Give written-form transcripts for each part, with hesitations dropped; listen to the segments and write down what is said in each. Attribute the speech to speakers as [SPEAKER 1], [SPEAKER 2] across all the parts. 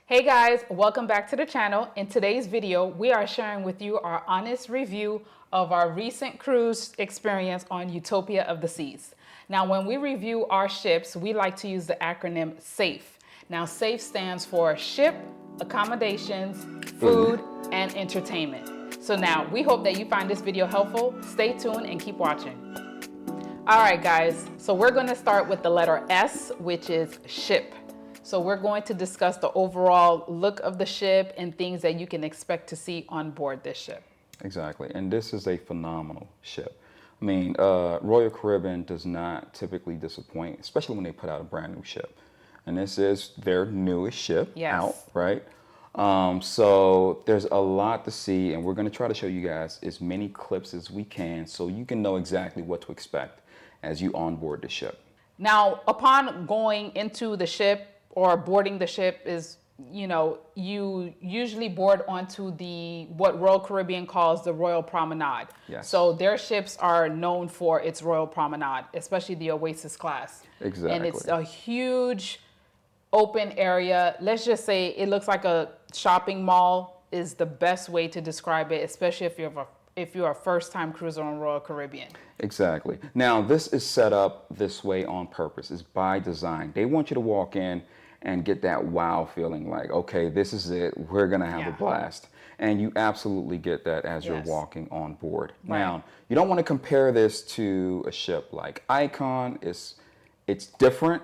[SPEAKER 1] Hey guys, welcome back to the channel. In today's video, we are sharing with you our honest review of our recent cruise experience on Utopia of the Seas. Now, when we review our ships, we like to use the acronym SAFE. Now, SAFE stands for Ship, Accommodations, Food, and Entertainment. So now, we hope that you find this video helpful. Stay tuned and keep watching. All right, guys, so we're going to start with the letter S, which is ship. So we're going to discuss the overall look of the ship and things that you can expect to see on board this ship.
[SPEAKER 2] Exactly, and this is a phenomenal ship. I mean, Royal Caribbean does not typically disappoint, especially when they put out a brand new ship. And this is their newest ship out, right? So there's a lot to see, and we're going to try to show you guys as many clips as we can so you can know exactly what to expect as you onboard the ship.
[SPEAKER 1] Now, upon going into the ship, or boarding the ship is, you usually board onto what Royal Caribbean calls the Royal Promenade.
[SPEAKER 2] Yes.
[SPEAKER 1] So their ships are known for its Royal Promenade, especially the Oasis class.
[SPEAKER 2] Exactly.
[SPEAKER 1] And it's a huge open area. Let's just say it looks like a shopping mall is the best way to describe it, especially if you're a first-time cruiser on Royal Caribbean.
[SPEAKER 2] Exactly. Now, this is set up this way on purpose. It's by design. They want you to walk in and get that wow feeling like, okay, this is it. We're going to have a blast. And you absolutely get that as you're walking on board.
[SPEAKER 1] Right.
[SPEAKER 2] Now, you don't want to compare this to a ship like Icon. It's different,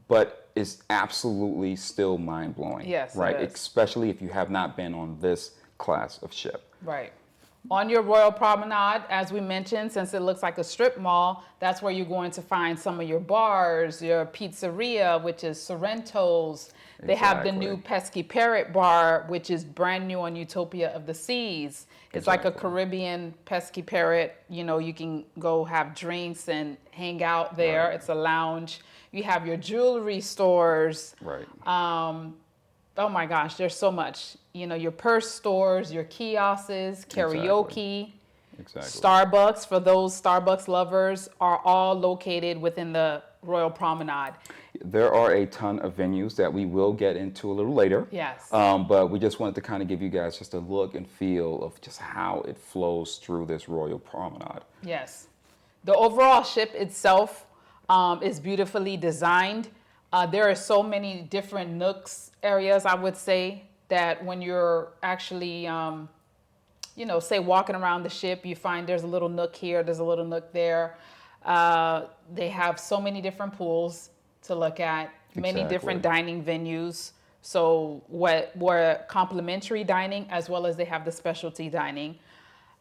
[SPEAKER 2] but it's absolutely still mind-blowing.
[SPEAKER 1] Yes,
[SPEAKER 2] right?
[SPEAKER 1] it is.
[SPEAKER 2] Especially if you have not been on this class of ship.
[SPEAKER 1] Right. On your Royal Promenade, as we mentioned, since it looks like a strip mall, that's where you're going to find some of your bars, your pizzeria, which is Sorrento's. They have the new Pesky Parrot bar, which is brand new on Utopia of the Seas. It's like a Caribbean Pesky Parrot. You can go have drinks and hang out there. Right. It's a lounge. You have your jewelry stores.
[SPEAKER 2] Right.
[SPEAKER 1] Oh my gosh, there's so much. Your purse stores, your kiosks, karaoke, Starbucks, for those Starbucks lovers, are all located within the Royal Promenade.
[SPEAKER 2] There are a ton of venues that we will get into a little later.
[SPEAKER 1] Yes.
[SPEAKER 2] But we just wanted to kind of give you guys just a look and feel of just how it flows through this Royal Promenade.
[SPEAKER 1] Yes. The overall ship itself is beautifully designed. There are so many different nooks, areas, I would say, that when you're actually, say walking around the ship, you find there's a little nook here, there's a little nook there. They have so many different pools to look at, many different dining venues. So where complimentary dining, as well as they have the specialty dining.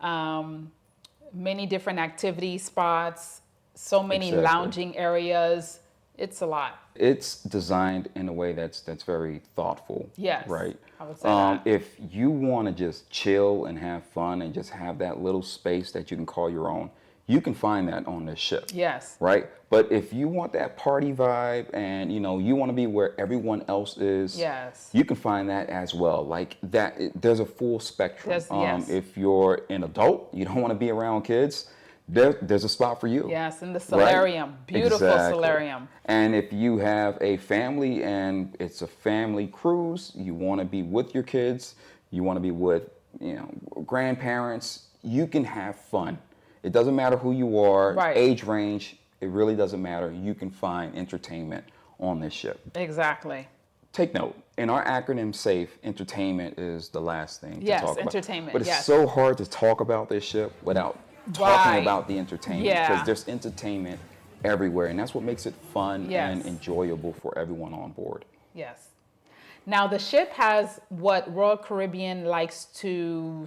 [SPEAKER 1] Many different activity spots, so many lounging areas. It's a lot.
[SPEAKER 2] It's designed in a way that's very thoughtful.
[SPEAKER 1] Yes.
[SPEAKER 2] Right.
[SPEAKER 1] I would say that.
[SPEAKER 2] If you want to just chill and have fun and just have that little space that you can call your own, you can find that on this ship.
[SPEAKER 1] Yes.
[SPEAKER 2] Right. But if you want that party vibe and you want to be where everyone else is,
[SPEAKER 1] yes,
[SPEAKER 2] you can find that as well. Like that, there's a full spectrum.
[SPEAKER 1] Yes.
[SPEAKER 2] If you're an adult, you don't want to be around kids, there's a spot for you.
[SPEAKER 1] Yes, in the Salarium. Right? Beautiful Salarium.
[SPEAKER 2] And if you have a family and it's a family cruise, you want to be with your kids, you want to be with, grandparents, you can have fun. It doesn't matter who you are, age range, it really doesn't matter. You can find entertainment on this ship.
[SPEAKER 1] Exactly.
[SPEAKER 2] Take note, in our acronym SAFE, entertainment is the last thing to talk about.
[SPEAKER 1] Yes, entertainment.
[SPEAKER 2] But it's so hard to talk about this ship without talking about the entertainment, because there's entertainment everywhere, and that's what makes it fun and enjoyable for everyone on board.
[SPEAKER 1] Yes. Now, the ship has what Royal Caribbean likes to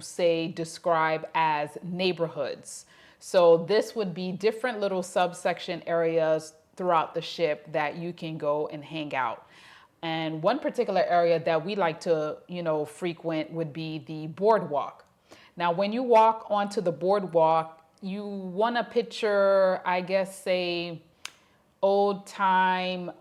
[SPEAKER 1] describe as neighborhoods. So this would be different little subsection areas throughout the ship that you can go and hang out. And one particular area that we like to, frequent would be the boardwalk. Now, when you walk onto the boardwalk, you want to picture, I guess, say, old-time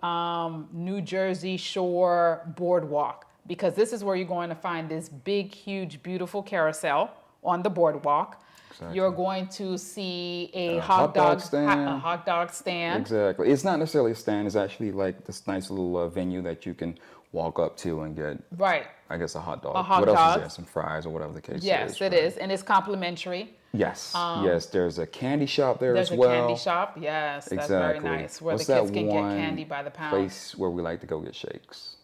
[SPEAKER 1] New Jersey Shore boardwalk, because this is where you're going to find this big, huge, beautiful carousel on the boardwalk. Exactly. You're going to see a hot dog stand.
[SPEAKER 2] Exactly. It's not necessarily a stand. It's actually like this nice little venue that you can walk up to and get,
[SPEAKER 1] right,
[SPEAKER 2] I guess, a hot dog.
[SPEAKER 1] a hot
[SPEAKER 2] What else is
[SPEAKER 1] dog.
[SPEAKER 2] there? Some fries or whatever the case is.
[SPEAKER 1] Yes, it is, and it's complimentary.
[SPEAKER 2] Yes, yes. There's a candy shop there as well.
[SPEAKER 1] There's a candy shop. Yes, that's very
[SPEAKER 2] Exactly.
[SPEAKER 1] nice. Where
[SPEAKER 2] What's
[SPEAKER 1] the kids
[SPEAKER 2] that
[SPEAKER 1] can get
[SPEAKER 2] one
[SPEAKER 1] candy by the pound.
[SPEAKER 2] place where we like to go get shakes?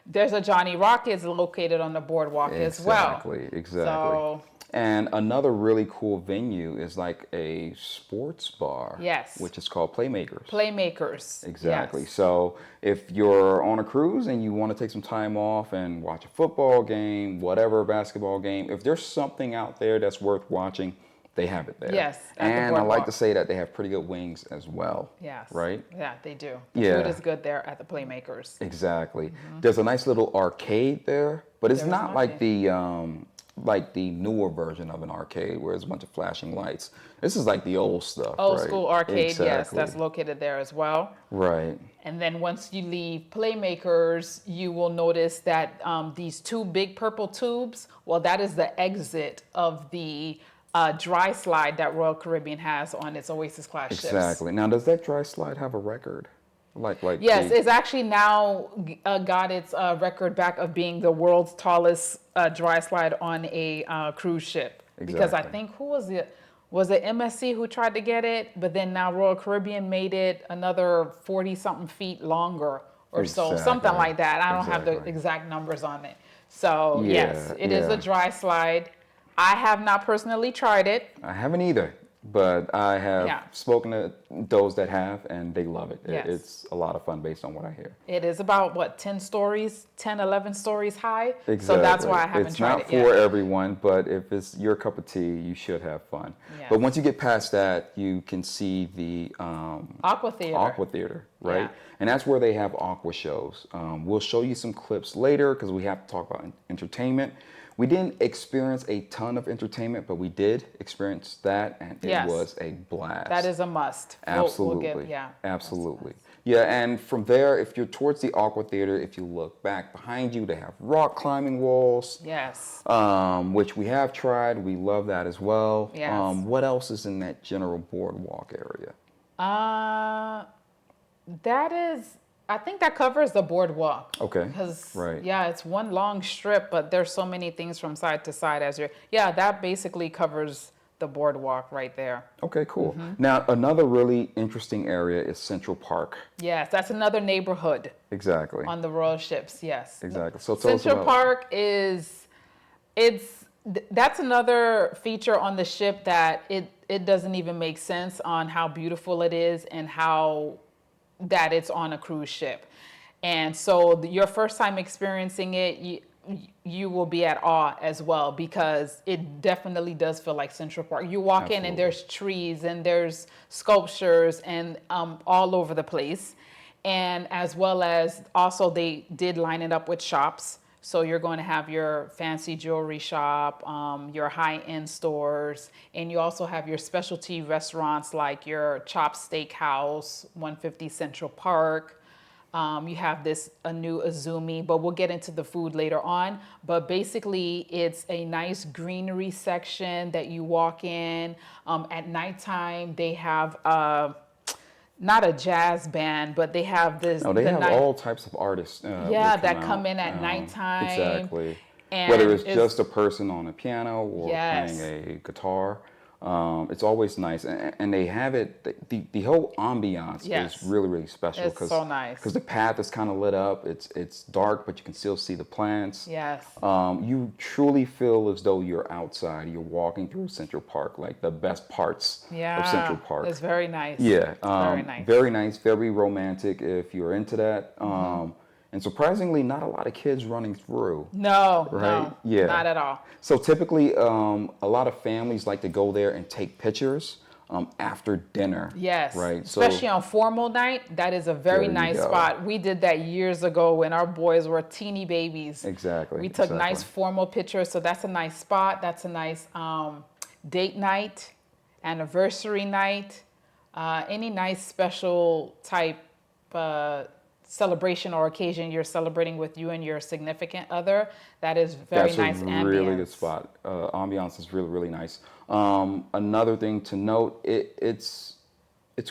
[SPEAKER 1] There's a Johnny Rockets located on the boardwalk as well.
[SPEAKER 2] Exactly.
[SPEAKER 1] So,
[SPEAKER 2] And another really cool venue is like a sports bar.
[SPEAKER 1] Yes.
[SPEAKER 2] Which is called Playmakers.
[SPEAKER 1] Playmakers.
[SPEAKER 2] Exactly.
[SPEAKER 1] Yes.
[SPEAKER 2] So if you're on a cruise and you want to take some time off and watch a football game, whatever, basketball game, if there's something out there that's worth watching, they have it there.
[SPEAKER 1] Yes.
[SPEAKER 2] And I like to say that they have pretty good wings as well.
[SPEAKER 1] Yes.
[SPEAKER 2] Right?
[SPEAKER 1] Yeah, they do. The food is good there at the Playmakers.
[SPEAKER 2] Exactly. There's a nice little arcade there, but it's not like the newer version of an arcade where it's a bunch of flashing lights. This is like the old stuff.
[SPEAKER 1] Old
[SPEAKER 2] right?
[SPEAKER 1] school arcade,
[SPEAKER 2] Exactly.
[SPEAKER 1] yes, that's located there as well.
[SPEAKER 2] Right.
[SPEAKER 1] And then once you leave Playmakers, you will notice that these two big purple tubes, well, that is the exit of the dry slide that Royal Caribbean has on its Oasis class ships.
[SPEAKER 2] Exactly. Now, does that dry slide have a record?
[SPEAKER 1] Yes, it's actually now got its record back of being the world's tallest dry slide on a cruise ship.
[SPEAKER 2] Exactly.
[SPEAKER 1] Because I think, who was it? Was it MSC who tried to get it? But then now Royal Caribbean made it another 40-something feet longer or so, something like that. I don't have the exact numbers on it. So yes, it is a dry slide. I have not personally tried it.
[SPEAKER 2] I haven't either. But I have spoken to those that have, and they love it.
[SPEAKER 1] Yes.
[SPEAKER 2] It's a lot of fun based on what I hear.
[SPEAKER 1] It is about, what, 10 stories, 10, 11 stories high?
[SPEAKER 2] Exactly.
[SPEAKER 1] So that's why I haven't tried it yet.
[SPEAKER 2] It's not for everyone, but if it's your cup of tea, you should have fun. Yes. But once you get past that, you can see the
[SPEAKER 1] Aqua
[SPEAKER 2] Theater, right? Yeah. And that's where they have aqua shows. We'll show you some clips later because we have to talk about entertainment. We didn't experience a ton of entertainment, but we did experience that, and it was a blast.
[SPEAKER 1] That is a must.
[SPEAKER 2] Absolutely. Absolutely. Yeah, and from there, if you're towards the Aqua Theater, if you look back behind you, they have rock climbing walls.
[SPEAKER 1] Yes.
[SPEAKER 2] Which we have tried. We love that as well.
[SPEAKER 1] Yes.
[SPEAKER 2] What else is in that general boardwalk area?
[SPEAKER 1] I think that covers the boardwalk.
[SPEAKER 2] Okay.
[SPEAKER 1] Because, it's one long strip, but there's so many things from side to side that basically covers the boardwalk right there.
[SPEAKER 2] Okay, cool. Mm-hmm. Now, another really interesting area is Central Park.
[SPEAKER 1] Yes, that's another neighborhood.
[SPEAKER 2] Exactly.
[SPEAKER 1] On the royal ships, yes.
[SPEAKER 2] Exactly. So
[SPEAKER 1] Central Park that's another feature on the ship that it doesn't even make sense on how beautiful it is and how that it's on a cruise ship. And so your first time experiencing it, you will be at awe as well, because it definitely does feel like Central Park. You walk in and there's trees and there's sculptures and all over the place. And as well as also they did line it up with shops. So you're going to have your fancy jewelry shop, your high-end stores, and you also have your specialty restaurants like your Chopped Steakhouse, 150 Central Park. You have a new Azumi, but we'll get into the food later on. But basically, it's a nice greenery section that you walk in. At nighttime, they have not a jazz band, but they have this.
[SPEAKER 2] No, they have all types of artists.
[SPEAKER 1] That come in at nighttime.
[SPEAKER 2] Exactly.
[SPEAKER 1] And
[SPEAKER 2] whether it's just a person on a piano or playing a guitar. It's always nice, and they have it. The whole ambiance is really, really special.
[SPEAKER 1] It's so nice
[SPEAKER 2] because the path is kind of lit up. It's dark, but you can still see the plants.
[SPEAKER 1] Yes.
[SPEAKER 2] You truly feel as though you're outside. You're walking through Central Park, like the best parts of Central Park.
[SPEAKER 1] It's very nice.
[SPEAKER 2] Yeah.
[SPEAKER 1] Very nice.
[SPEAKER 2] Very nice. Very romantic. If you're into that. And surprisingly, not a lot of kids running through.
[SPEAKER 1] No,
[SPEAKER 2] right? Yeah.
[SPEAKER 1] Not at all.
[SPEAKER 2] So typically, a lot of families like to go there and take pictures after dinner.
[SPEAKER 1] Yes.
[SPEAKER 2] Right.
[SPEAKER 1] Especially on formal night, that is a very nice spot. We did that years ago when our boys were teeny babies.
[SPEAKER 2] Exactly.
[SPEAKER 1] We took nice formal pictures. So that's a nice spot. That's a nice date night, anniversary night, any nice special type celebration or occasion you're celebrating with you and your significant other. That is very nice ambiance. That's a
[SPEAKER 2] really good spot. Ambiance is really, really nice. Another thing to note, it's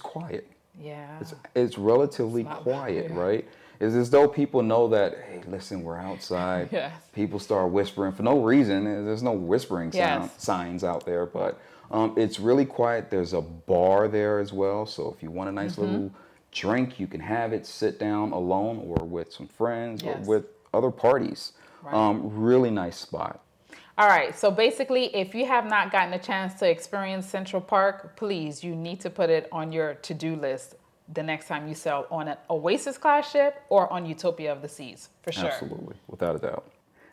[SPEAKER 2] quiet.
[SPEAKER 1] Yeah.
[SPEAKER 2] It's relatively quiet, right? It's as though people know that, hey, listen, we're outside.
[SPEAKER 1] Yes.
[SPEAKER 2] People start whispering for no reason. There's no whispering signs out there, but it's really quiet. There's a bar there as well. So if you want a nice little drink, you can have it, sit down alone or with some friends or with other parties. Right. Really nice spot.
[SPEAKER 1] All right, so basically, if you have not gotten a chance to experience Central Park, please, you need to put it on your to-do list the next time you sail on an Oasis class ship or on Utopia of the Seas, for sure.
[SPEAKER 2] Absolutely, without a doubt.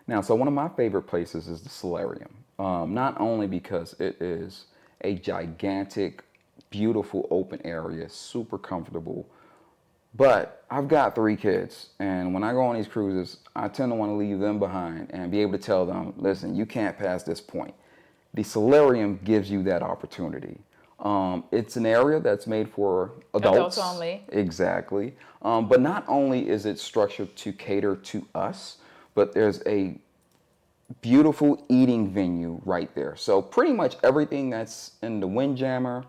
[SPEAKER 2] Now, so one of my favorite places is the Salarium. Not only because it is a gigantic, beautiful open area, super comfortable, but I've got 3 kids, and when I go on these cruises, I tend to want to leave them behind and be able to tell them, listen, you can't pass this point. The Salarium gives you that opportunity. It's an area that's made for adults.
[SPEAKER 1] Adults only.
[SPEAKER 2] Exactly. But not only is it structured to cater to us, but there's a beautiful eating venue right there. So pretty much everything that's in the Windjammer,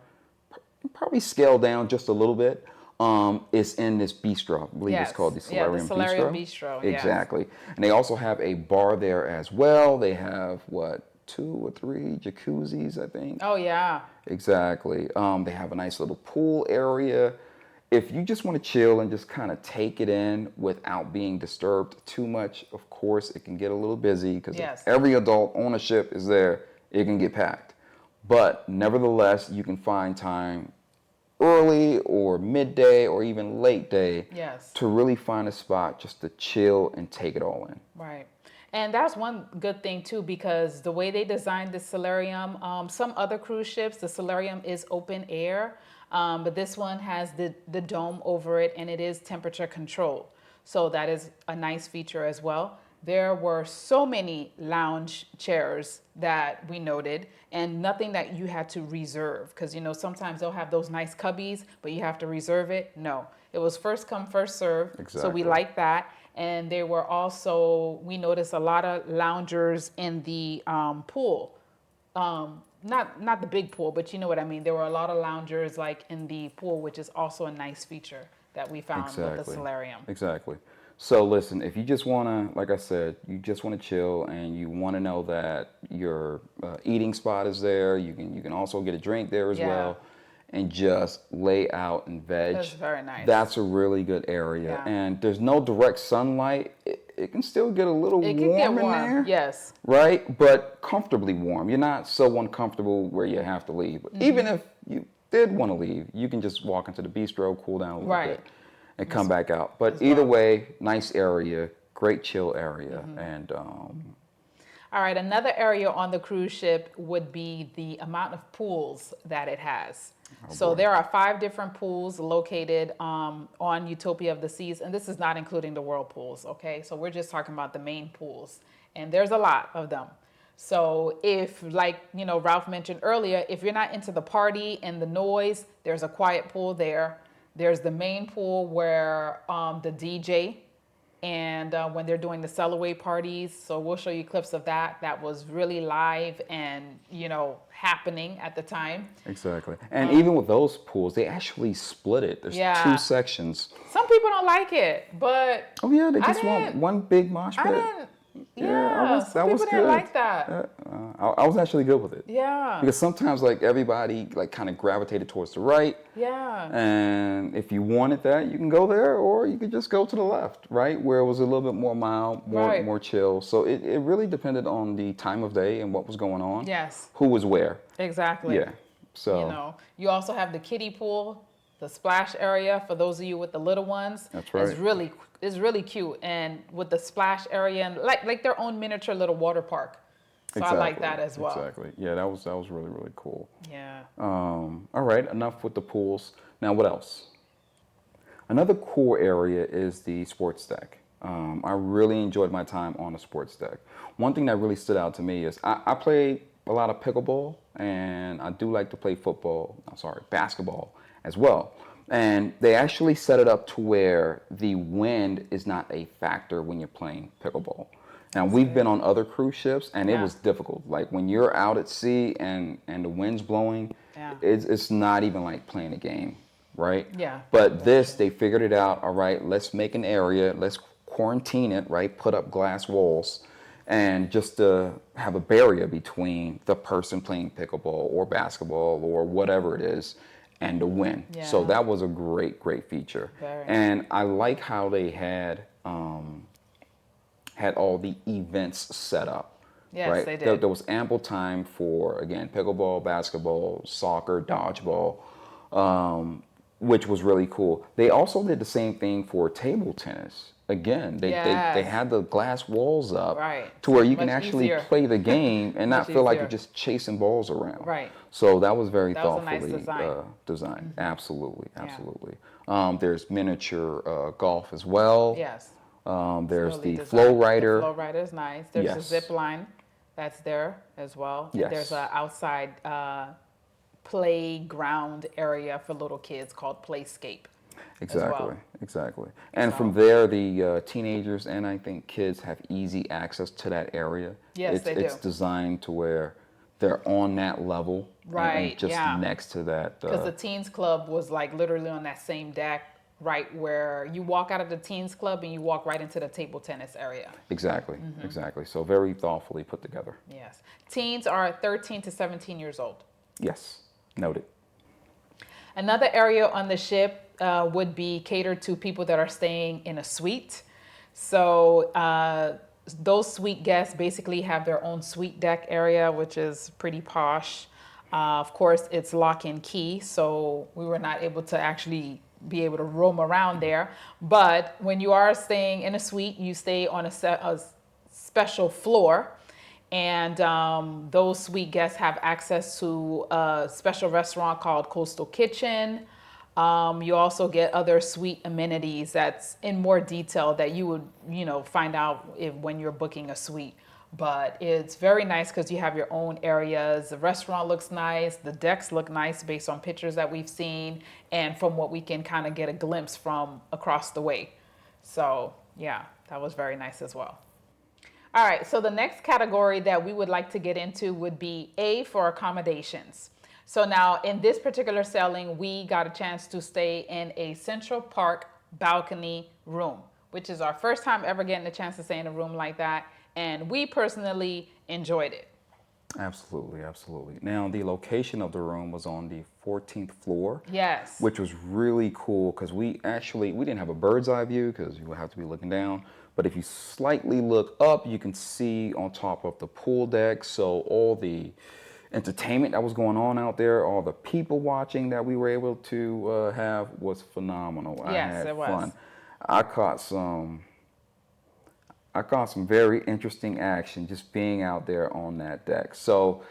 [SPEAKER 2] probably scaled down just a little bit, is in this bistro. I believe it's called the Salarium,
[SPEAKER 1] the Salarium Bistro.
[SPEAKER 2] Exactly. And they also have a bar there as well. They have, 2 or 3 jacuzzis, I think.
[SPEAKER 1] Oh, yeah.
[SPEAKER 2] Exactly. They have a nice little pool area. If you just want to chill and just kind of take it in without being disturbed too much, of course, it can get a little busy because if every adult on a ship is there, it can get packed. But nevertheless, you can find time early or midday or even late day to really find a spot just to chill and take it all in.
[SPEAKER 1] Right. And that's one good thing too, because the way they designed the Salarium, some other cruise ships, the Salarium is open air, but this one has the dome over it and it is temperature controlled. So that is a nice feature as well. There were so many lounge chairs that we noted, and nothing that you had to reserve, because sometimes they'll have those nice cubbies, but you have to reserve it. No, it was first come, first serve. Exactly. So we like that. And there were also, we noticed a lot of loungers in the pool. Not the big pool, but you know what I mean. There were a lot of loungers like in the pool, which is also a nice feature that we found with the Salarium.
[SPEAKER 2] Exactly. So listen, if you just want to, like I said, you just want to chill and you want to know that your eating spot is there, you can also get a drink there as well, and just lay out and veg.
[SPEAKER 1] That's very nice.
[SPEAKER 2] That's a really good area. And there's no direct sunlight. It can still get a little warm in there.
[SPEAKER 1] Yes.
[SPEAKER 2] Right? But comfortably warm. You're not so uncomfortable where you have to leave. But even if you did want to leave, you can just walk into the bistro, cool down a little bit, and come back out. But either way, nice area, great chill area. And
[SPEAKER 1] all right, another area on the cruise ship would be the amount of pools that it has. So there are 5 different pools located on Utopia of the Seas, and this is not including the whirlpools, okay? So we're just talking about the main pools, and there's a lot of them. So if, like, Ralph mentioned earlier, if you're not into the party and the noise, there's a quiet pool there. There's the main pool where the DJ and when they're doing the Cellaway parties. So we'll show you clips of that. That was really live and, happening at the time.
[SPEAKER 2] Exactly. And even with those pools, they actually split it. There's 2 sections.
[SPEAKER 1] Some people don't like it, but
[SPEAKER 2] oh yeah, they just want one big mosh pit.
[SPEAKER 1] Some people didn't like that.
[SPEAKER 2] I was actually good with it.
[SPEAKER 1] Yeah.
[SPEAKER 2] Because sometimes everybody kind of gravitated towards the right.
[SPEAKER 1] Yeah.
[SPEAKER 2] And if you wanted that, you can go there, or you could just go to the left, right? Where it was a little bit more mild, more chill. So it really depended on the time of day and what was going on.
[SPEAKER 1] Yes.
[SPEAKER 2] Who was where.
[SPEAKER 1] Exactly.
[SPEAKER 2] Yeah. So
[SPEAKER 1] you also have the kiddie pool, the splash area for those of you with the little ones.
[SPEAKER 2] That's right.
[SPEAKER 1] It's really cute, and with the splash area and like their own miniature little water park. So I like that as well.
[SPEAKER 2] Exactly. Yeah, that was really, really cool.
[SPEAKER 1] Yeah.
[SPEAKER 2] All right, enough with the pools. Now what else? Another cool area is the sports deck. I really enjoyed my time on the sports deck. One thing that really stood out to me is I play a lot of pickleball, and I do like to play basketball as well. And they actually set it up to where the wind is not a factor when you're playing pickleball. Now, we've been on other cruise ships, and it was difficult. Like, when you're out at sea and the wind's blowing, it's not even like playing a game. right?
[SPEAKER 1] Yeah.
[SPEAKER 2] But this, they figured it out. All right, let's make an area. Let's quarantine it, right? Put up glass walls, and just to have a barrier between the person playing pickleball or basketball or whatever it is and the win.
[SPEAKER 1] Yeah.
[SPEAKER 2] So that was a great feature.
[SPEAKER 1] Very.
[SPEAKER 2] And I like how they had all the events set up.
[SPEAKER 1] Yes,
[SPEAKER 2] right?
[SPEAKER 1] they did.
[SPEAKER 2] There was ample time for, again, pickleball, basketball, soccer, dodgeball, which was really cool. They also did the same thing for table tennis. Again, they had the glass walls up to where you can actually play the game and not feel like you're just chasing balls around.
[SPEAKER 1] Right.
[SPEAKER 2] So that was very
[SPEAKER 1] That was
[SPEAKER 2] thoughtfully
[SPEAKER 1] a nice
[SPEAKER 2] designed. Absolutely. There's miniature golf as well.
[SPEAKER 1] Yes.
[SPEAKER 2] There's the flow rider.
[SPEAKER 1] The flow rider is nice. There's a zip line that's there as well.
[SPEAKER 2] Yes.
[SPEAKER 1] There's an outside playground area for little kids called Playscape.
[SPEAKER 2] Exactly. And from there, the teenagers and I think kids have easy access to that area.
[SPEAKER 1] Yes, they do.
[SPEAKER 2] It's designed to where they're on that level,
[SPEAKER 1] right?
[SPEAKER 2] And just next to that.
[SPEAKER 1] Because the teens club was like literally on that same deck, right where you walk out of the teens club and you walk right into the table tennis area.
[SPEAKER 2] Exactly. So very thoughtfully put together.
[SPEAKER 1] Yes. Teens are 13 to 17 years old.
[SPEAKER 2] Yes, noted.
[SPEAKER 1] Another area on the ship would be catered to people that are staying in a suite. So those suite guests basically have their own suite deck area, which is pretty posh. Of course, it's lock and key, so we were not able to actually be able to roam around there. But when you are staying in a suite, you stay on a special floor. And those suite guests have access to a special restaurant called Coastal Kitchen. You also get other suite amenities that's in more detail that you would, find out when you're booking a suite. But it's very nice because you have your own areas. The restaurant looks nice. The decks look nice based on pictures that we've seen and from what we can kind of get a glimpse from across the way. So yeah, that was very nice as well. All right, so the next category that we would like to get into would be A for accommodations. So now in this particular sailing, we got a chance to stay in a Central Park balcony room, which is our first time ever getting a chance to stay in a room like that. And we personally enjoyed it.
[SPEAKER 2] Absolutely. Now, the location of the room was on the 14th floor.
[SPEAKER 1] Yes.
[SPEAKER 2] Which was really cool because we didn't have a bird's eye view because you would have to be looking down. But if you slightly look up, you can see on top of the pool deck. So all the entertainment that was going on out there, all the people watching that we were able to have was phenomenal.
[SPEAKER 1] Yes, it was. Fun.
[SPEAKER 2] I caught some very interesting action just being out there on that deck. So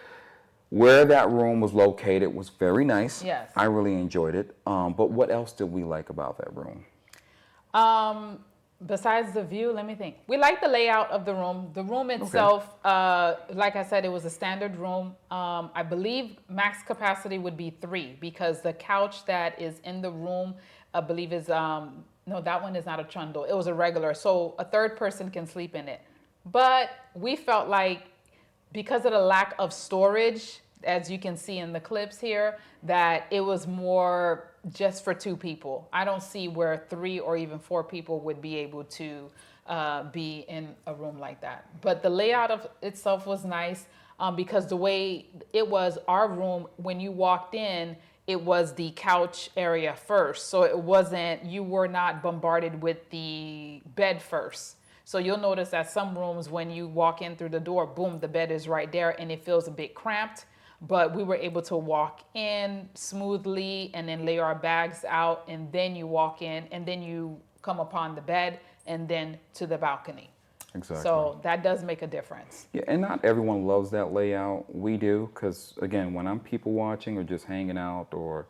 [SPEAKER 2] where that room was located was very nice.
[SPEAKER 1] Yes.
[SPEAKER 2] I really enjoyed it. But what else did we like about that room?
[SPEAKER 1] Besides the view, let me think. We like the layout of the room. The room itself, like I said, it was a standard room. I believe max capacity would be 3 because the couch that is in the room, I believe is, no, that one is not a trundle. It was a regular. So a third person can sleep in it. But we felt like because of the lack of storage, as you can see in the clips here, that it was more just for 2 people. I don't see where 3 or even 4 people would be able to be in a room like that. But the layout of itself was nice because the way it was, our room, when you walked in, it was the couch area first. So you were not bombarded with the bed first. So you'll notice that some rooms, when you walk in through the door, boom, the bed is right there and it feels a bit cramped. But we were able to walk in smoothly and then lay our bags out, and then you walk in and then you come upon the bed and then to the balcony.
[SPEAKER 2] Exactly.
[SPEAKER 1] So that does make a difference.
[SPEAKER 2] Yeah, and not everyone loves that layout. We do, because again, when I'm people watching or just hanging out, or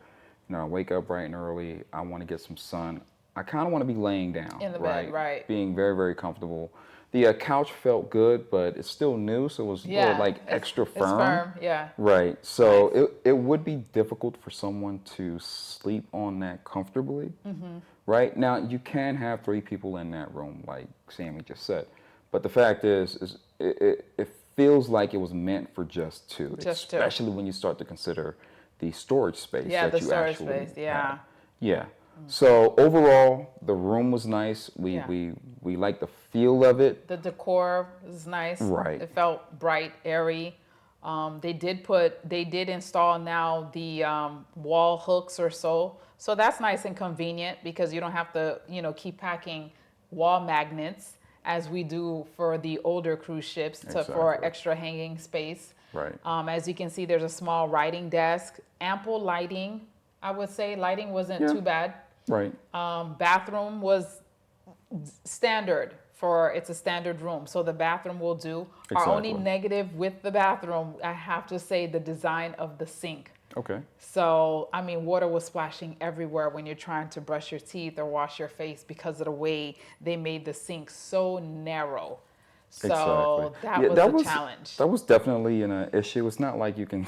[SPEAKER 2] I wake up bright and early, I want to get some sun. I kind of want to be laying down
[SPEAKER 1] in the bed, right?
[SPEAKER 2] Being very, very comfortable. The couch felt good, but it's still new, so it was extra firm. It's
[SPEAKER 1] firm, yeah.
[SPEAKER 2] Right. So nice. It would be difficult for someone to sleep on that comfortably. Mm-hmm. Right. Now, you can have 3 people in that room, like Sammy just said. But the fact is it feels like it was meant for just 2, especially when you start to consider the storage space that you actually have. Yeah. So overall, the room was nice.
[SPEAKER 1] Yeah.
[SPEAKER 2] We liked the feel of it.
[SPEAKER 1] The decor was nice.
[SPEAKER 2] Right.
[SPEAKER 1] It felt bright, airy. They did install now the wall hooks or so. So that's nice and convenient because you don't have to, keep packing wall magnets as we do for the older cruise ships for
[SPEAKER 2] Exactly.
[SPEAKER 1] extra hanging space.
[SPEAKER 2] Right.
[SPEAKER 1] As you can see, there's a small writing desk, ample lighting. I would say lighting wasn't too bad.
[SPEAKER 2] Right.
[SPEAKER 1] Bathroom was standard it's a standard room, so the bathroom will do. Our only
[SPEAKER 2] Exactly.
[SPEAKER 1] negative with the bathroom, I have to say, the design of the sink.
[SPEAKER 2] Okay.
[SPEAKER 1] So, I mean, water was splashing everywhere when you're trying to brush your teeth or wash your face because of the way they made the sink so narrow. So
[SPEAKER 2] Exactly.
[SPEAKER 1] that was a challenge.
[SPEAKER 2] That was definitely an issue. It's not like you can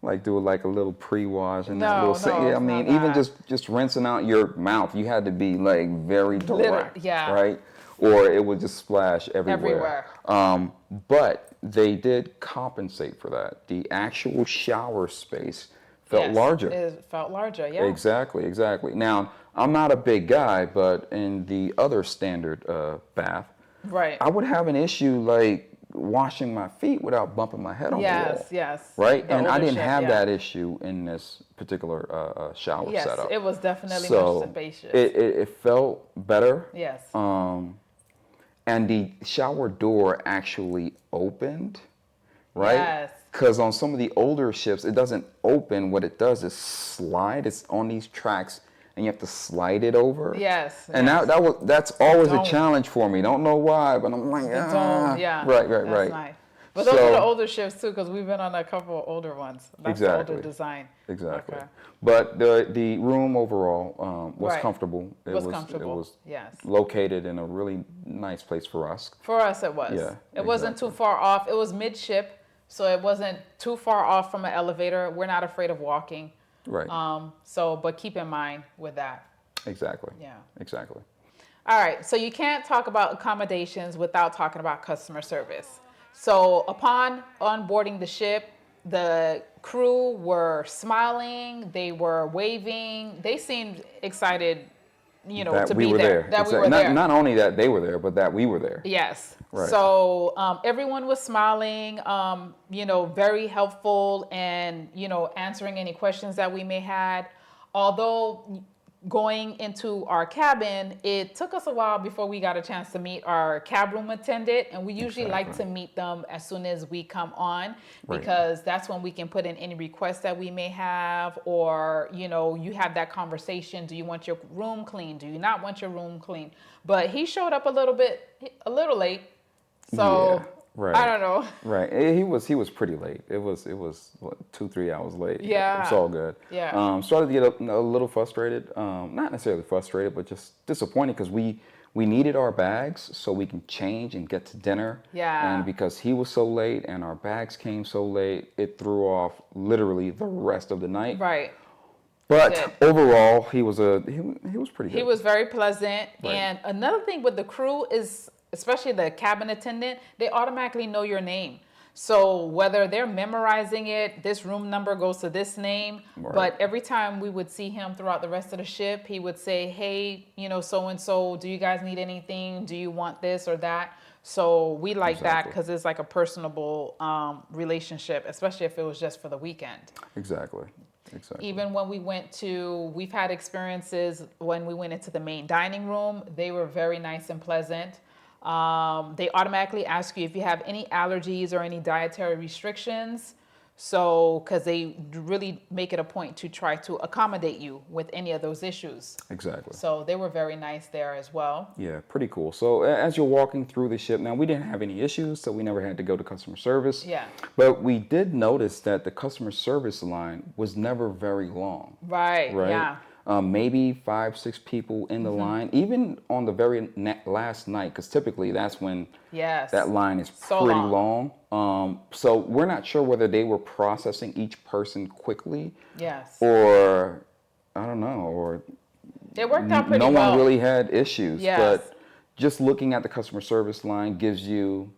[SPEAKER 2] like do like a little pre-wash and that little sink. Yeah, I mean, even just rinsing out your mouth, you had to be like very direct, right? Or it would just splash everywhere. But they did compensate for that. The actual shower space felt larger.
[SPEAKER 1] It felt larger, yeah.
[SPEAKER 2] Exactly. Now, I'm not a big guy, but in the other standard bath,
[SPEAKER 1] right,
[SPEAKER 2] I would have an issue like washing my feet without bumping my head on the wall.
[SPEAKER 1] Yes.
[SPEAKER 2] Right? And I didn't have that issue in this particular shower setup.
[SPEAKER 1] Yes, it was definitely much spacious.
[SPEAKER 2] It felt better.
[SPEAKER 1] Yes.
[SPEAKER 2] And the shower door actually opened, right?
[SPEAKER 1] Yes.
[SPEAKER 2] Because on some of the older ships, it doesn't open. What it does is slide. It's on these tracks, and you have to slide it over.
[SPEAKER 1] Yes.
[SPEAKER 2] And that's always a challenge for me. Don't know why, but I'm like,
[SPEAKER 1] yeah.
[SPEAKER 2] Right.
[SPEAKER 1] That's nice. But those are the older ships too, because we've been on a couple of older ones. That's the older design.
[SPEAKER 2] Exactly.
[SPEAKER 1] Okay.
[SPEAKER 2] But the room overall was comfortable. It was located in a really nice place for us.
[SPEAKER 1] For us, it was. Yeah, it wasn't too far off. It was midship, so it wasn't too far off from an elevator. We're not afraid of walking.
[SPEAKER 2] Right.
[SPEAKER 1] But keep in mind with that.
[SPEAKER 2] Exactly.
[SPEAKER 1] Yeah.
[SPEAKER 2] Exactly.
[SPEAKER 1] All right. So you can't talk about accommodations without talking about customer service. So upon onboarding the ship, the crew were smiling, they were waving, they seemed excited, to be there. That we were there.
[SPEAKER 2] Not only that they were there, but that we were there.
[SPEAKER 1] Yes.
[SPEAKER 2] Right.
[SPEAKER 1] So everyone was smiling, very helpful and, answering any questions that we may had. Although going into our cabin, it took us a while before we got a chance to meet our cab room attendant, and we usually like to meet them as soon as we come on, because that's when we can put in any requests that we may have, or you have that conversation. Do you want your room clean? Do you not want your room clean? But he showed up a little late, so I don't know.
[SPEAKER 2] Right. He was pretty late. It was what, 2-3 hours late.
[SPEAKER 1] Yeah.
[SPEAKER 2] It's all good.
[SPEAKER 1] Yeah.
[SPEAKER 2] Started to get a little frustrated. Not necessarily frustrated, but just disappointed because we needed our bags so we can change and get to dinner.
[SPEAKER 1] Yeah.
[SPEAKER 2] And because he was so late and our bags came so late, it threw off literally the rest of the night.
[SPEAKER 1] Right.
[SPEAKER 2] But overall, he was pretty good.
[SPEAKER 1] He was very pleasant. Right. And another thing with the crew is, especially the cabin attendant, they automatically know your name. So whether they're memorizing it, this room number goes to this name. Right. But every time we would see him throughout the rest of the ship, he would say, hey, so-and-so, do you guys need anything? Do you want this or that? So we like that because it's like a personable relationship, especially if it was just for the weekend.
[SPEAKER 2] Exactly.
[SPEAKER 1] Even when we've had experiences when we went into the main dining room, they were very nice and pleasant. They automatically ask you if you have any allergies or any dietary restrictions. So, because they really make it a point to try to accommodate you with any of those issues.
[SPEAKER 2] Exactly.
[SPEAKER 1] So they were very nice there as well.
[SPEAKER 2] Yeah, pretty cool. So as you're walking through the ship, now we didn't have any issues, so we never had to go to customer service.
[SPEAKER 1] Yeah.
[SPEAKER 2] But we did notice that the customer service line was never very long.
[SPEAKER 1] Right. Yeah.
[SPEAKER 2] Maybe 5-6 people in the line, even on the very last night, because typically that's when that line is pretty long. So we're not sure whether they were processing each person quickly.
[SPEAKER 1] Yes.
[SPEAKER 2] Or, I don't know, or
[SPEAKER 1] it worked out pretty
[SPEAKER 2] well.
[SPEAKER 1] No
[SPEAKER 2] one really had issues.
[SPEAKER 1] Yes.
[SPEAKER 2] But just looking at the customer service line gives you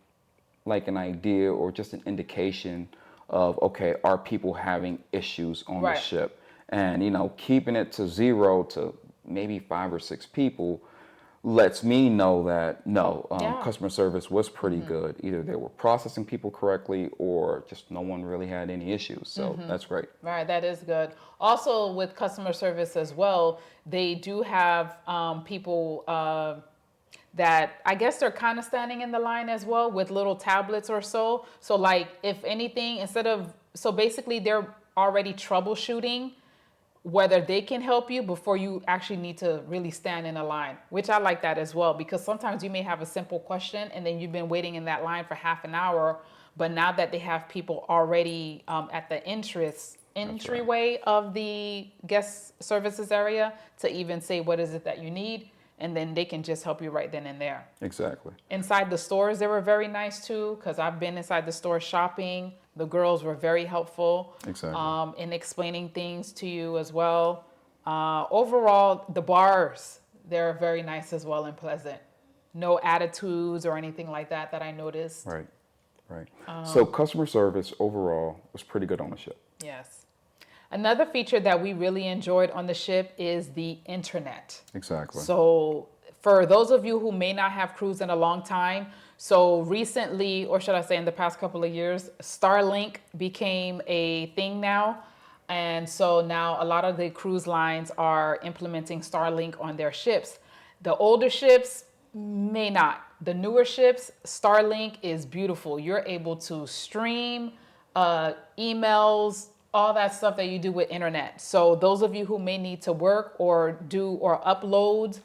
[SPEAKER 2] like an idea or just an indication of, okay, are people having issues on the ship? And, keeping it to 0 to maybe 5 or 6 people lets me know that no, customer service was pretty good. Either they were processing people correctly or just no one really had any issues. So that's great.
[SPEAKER 1] Right, that is good. Also, with customer service as well, they do have people that I guess they're kind of standing in the line as well with little tablets or so. So, like, if anything, so basically they're already troubleshooting whether they can help you before you actually need to really stand in a line, which I like that as well, because sometimes you may have a simple question and then you've been waiting in that line for half an hour, but now that they have people already at the entryway of the guest services area to even say what is it that you need, and then they can just help you right then and there.
[SPEAKER 2] Exactly.
[SPEAKER 1] Inside the stores, they were very nice too, because I've been inside the store shopping. The girls were very helpful in explaining things to you as well. Overall, the bars, they're very nice as well and pleasant. No attitudes or anything like that I noticed.
[SPEAKER 2] Right. So customer service overall was pretty good on the ship.
[SPEAKER 1] Yes. Another feature that we really enjoyed on the ship is the internet.
[SPEAKER 2] Exactly.
[SPEAKER 1] So for those of you who may not have cruised in a long time, so recently, or should I say in the past couple of years, Starlink became a thing now. And so now a lot of the cruise lines are implementing Starlink on their ships. The older ships may not. The newer ships, Starlink is beautiful. You're able to stream emails, all that stuff that you do with internet. So those of you who may need to work or upload,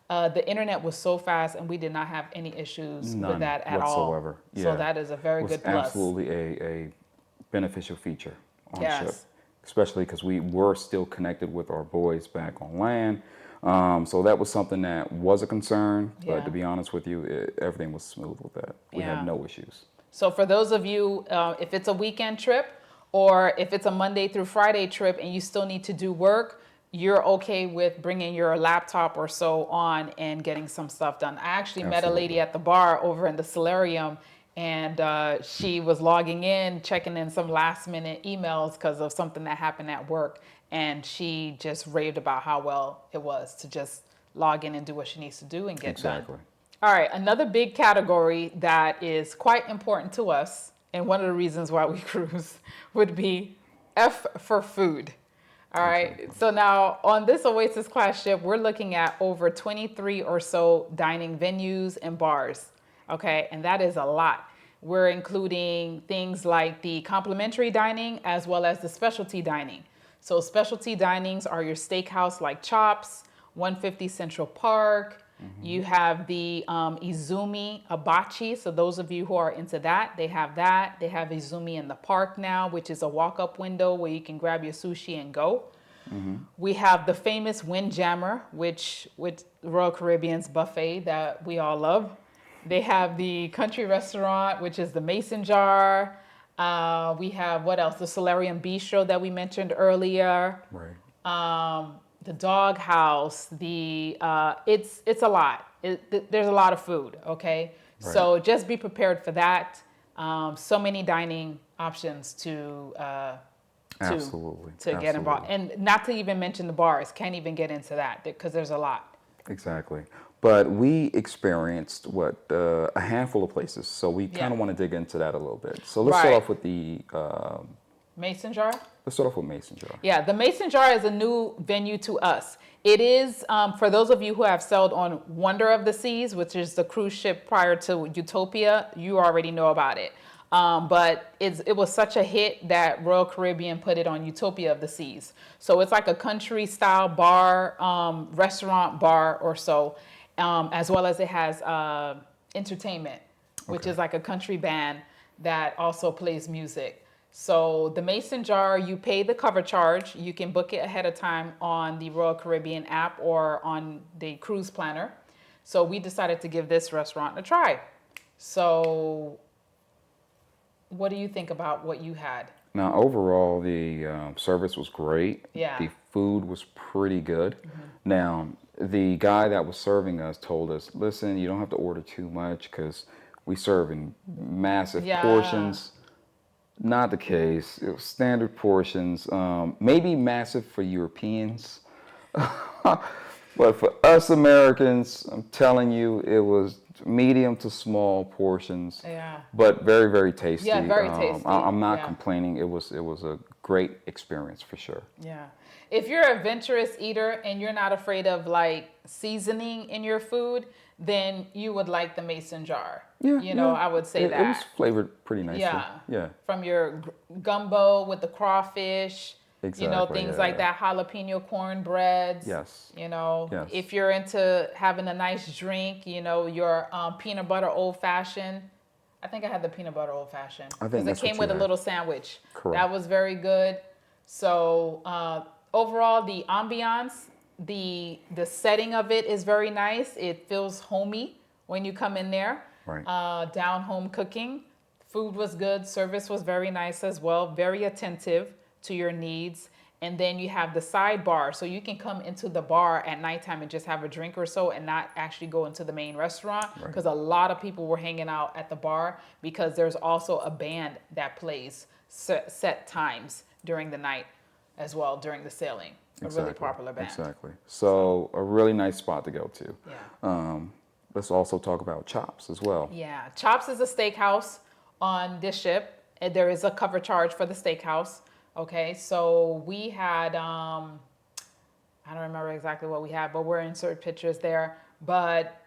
[SPEAKER 1] the internet was so fast and we did not have any issues with that at
[SPEAKER 2] whatsoever.
[SPEAKER 1] all. Yeah. So that is a very good plus.
[SPEAKER 2] Absolutely a beneficial feature on the ship, especially because we were still connected with our boys back on land. So that was something that was a concern, but to be honest with you, everything was smooth with that. We had no issues.
[SPEAKER 1] So for those of you, if it's a weekend trip, or if it's a Monday through Friday trip and you still need to do work, you're okay with bringing your laptop or so on and getting some stuff done. I actually met a lady at the bar over in the Salarium, and she was logging in, checking in some last minute emails because of something that happened at work. And she just raved about how well it was to just log in and do what she needs to do and get done. All right, another big category that is quite important to us, and one of the reasons why we cruise, would be F for food. All right. So now on this Oasis class ship, we're looking at over 23 or so dining venues and bars. Okay. And that is a lot. We're including things like the complimentary dining as well as the specialty dining. So specialty dinings are your steakhouse like Chops, 150 Central Park. You have the Izumi Abachi. So those of you who are into that, they have that. They have Izumi in the park now, which is a walk-up window where you can grab your sushi and go. We have the famous Windjammer, which with Royal Caribbean's buffet that we all love. They have the country restaurant, which is the Mason Jar. We have, what else? The Salarium Bistro that we mentioned earlier. The Dog House. It's a lot. There's a lot of food. Okay, so just be prepared for that. So many dining options to get involved, and not to even mention the bars. Can't even get into that because there's a lot.
[SPEAKER 2] Exactly. But we experienced a handful of places, so we kind of want to dig into that a little bit. So let's start off with the
[SPEAKER 1] Mason Jar.
[SPEAKER 2] Let's start off with Mason Jar.
[SPEAKER 1] Yeah, the Mason Jar is a new venue to us. It is, for those of you who have sailed on Wonder of the Seas, which is the cruise ship prior to Utopia, you already know about it. But it was such a hit that Royal Caribbean put it on Utopia of the Seas. So it's like a country style bar, restaurant bar or so, as well as it has entertainment, which is like a country band that also plays music. So the Mason Jar, you pay the cover charge. You can book it ahead of time on the Royal Caribbean app or on the cruise planner. So we decided to give this restaurant a try. So what do you think about what you had?
[SPEAKER 2] Now, overall, the service was great.
[SPEAKER 1] Yeah.
[SPEAKER 2] The food was pretty good. Now, the guy that was serving us told us, listen, you don't have to order too much because we serve in massive portions. Not the case. It was standard portions, maybe massive for Europeans. But for us Americans, I'm telling you, it was medium to small portions,
[SPEAKER 1] Yeah.
[SPEAKER 2] but very, very tasty.
[SPEAKER 1] Yeah, very tasty.
[SPEAKER 2] I'm not
[SPEAKER 1] Yeah.
[SPEAKER 2] complaining. It was a great experience for sure.
[SPEAKER 1] Yeah. If you're a adventurous eater and you're not afraid of like seasoning in your food, then you would like the mason jar.
[SPEAKER 2] Yeah,
[SPEAKER 1] You know,
[SPEAKER 2] yeah.
[SPEAKER 1] I would say
[SPEAKER 2] It was
[SPEAKER 1] that.
[SPEAKER 2] flavored pretty nicely.
[SPEAKER 1] Yeah.
[SPEAKER 2] Yeah,
[SPEAKER 1] From your gumbo with the crawfish, you know,
[SPEAKER 2] exactly.
[SPEAKER 1] things like
[SPEAKER 2] Yeah.
[SPEAKER 1] that, jalapeno cornbreads.
[SPEAKER 2] Yes.
[SPEAKER 1] You know,
[SPEAKER 2] Yes.
[SPEAKER 1] if you're into having a nice drink, you know, your peanut butter old fashioned. I think I had the peanut butter old fashioned
[SPEAKER 2] I think
[SPEAKER 1] because it
[SPEAKER 2] that's what
[SPEAKER 1] came
[SPEAKER 2] you
[SPEAKER 1] with a
[SPEAKER 2] had.
[SPEAKER 1] little sandwich.
[SPEAKER 2] Correct.
[SPEAKER 1] That was very good. So overall, the ambiance, the setting of it is very nice. It feels homey when you come in there.
[SPEAKER 2] Right.
[SPEAKER 1] Down home cooking. Food was good. Service was very nice as well. Very attentive to your needs. And then you have the sidebar. So you can come into the bar at nighttime and just have a drink or so and not actually go into the main restaurant. Because a lot of people were hanging out at the bar because there's also a band that plays set times during the night as well during the sailing. A really popular band.
[SPEAKER 2] Exactly. So a really nice spot to go to.
[SPEAKER 1] Yeah.
[SPEAKER 2] Let's also talk about Chops as well.
[SPEAKER 1] Yeah. Chops is a steakhouse on this ship. And there is a cover charge for the steakhouse. Okay. So we had, I don't remember exactly what we had, but we're insert pictures there. But